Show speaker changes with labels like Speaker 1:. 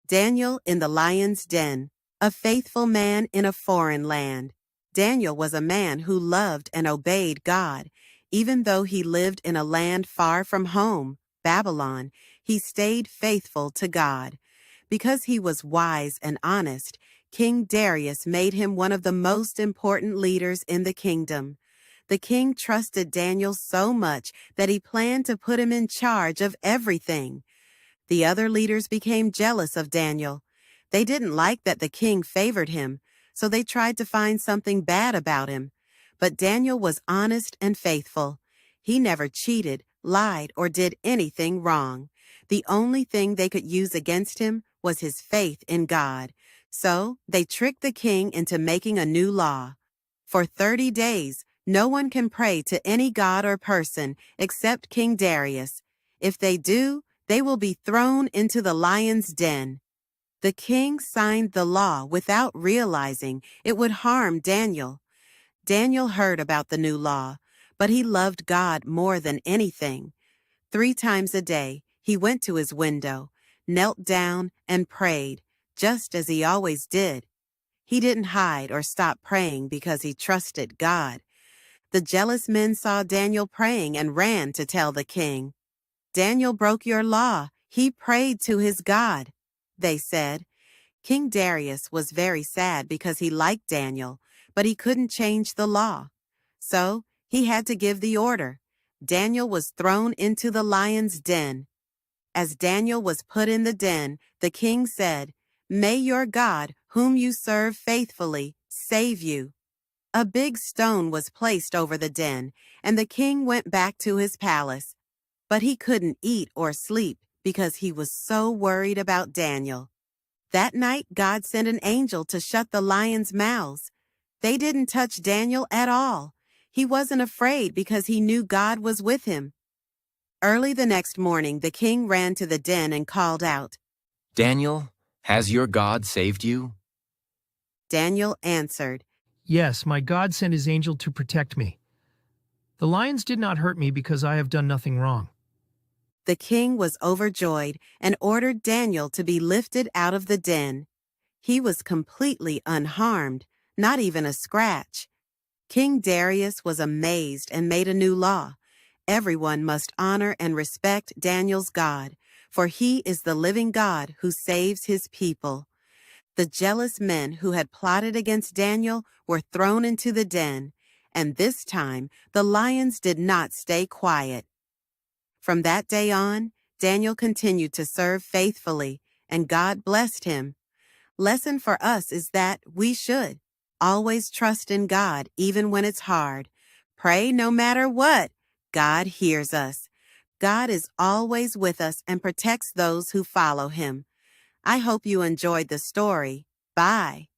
Speaker 1: Daniel in the lion's den, a faithful man in a foreign land. Daniel was a man who loved and obeyed God. Even though he lived in a land far from home, Babylon, he stayed faithful to God. Because he was wise and honest, King Darius made him one of the most important leaders in the kingdom. The king trusted Daniel so much that he planned to put him in charge of everything. The other leaders became jealous of Daniel. They didn't like that the king favored him, so they tried to find something bad about him. But Daniel was honest and faithful. He never cheated, lied, or did anything wrong. The only thing they could use against him was his faith in God. So they tricked the king into making a new law. For 30 days, no one can pray to any god or person except King Darius. If they do, they will be thrown into the lion's den. The king signed the law without realizing it would harm Daniel. Daniel heard about the new law, but he loved God more than anything. 3 times a day, he went to his window, knelt down, and prayed, just as he always did. He didn't hide or stop praying because he trusted God. The jealous men saw Daniel praying and ran to tell the king. "Daniel broke your law. He prayed to his God," they said. King Darius was very sad because he liked Daniel, but he couldn't change the law. So he had to give the order. Daniel was thrown into the lion's den. As Daniel was put in the den, the king said, "May your God, whom you serve faithfully, save you." A big stone was placed over the den, and the king went back to his palace. But he couldn't eat or sleep because he was so worried about Daniel. That night, God sent an angel to shut the lions' mouths. They didn't touch Daniel at all. He wasn't afraid because he knew God was with him. Early the next morning, the king ran to the den and called out,
Speaker 2: "Daniel, has your God saved you?"
Speaker 1: Daniel answered,
Speaker 3: "Yes, my God sent his angel to protect me. The lions did not hurt me because I have done nothing wrong."
Speaker 1: The king was overjoyed and ordered Daniel to be lifted out of the den. He was completely unharmed, not even a scratch. King Darius was amazed and made a new law. Everyone must honor and respect Daniel's God, for he is the living God who saves his people. The jealous men who had plotted against Daniel were thrown into the den, and this time the lions did not stay quiet. From that day on, Daniel continued to serve faithfully, and God blessed him. Lesson for us is that we should always trust in God even when it's hard. Pray no matter what. God hears us. God is always with us and protects those who follow him. I hope you enjoyed the story. Bye.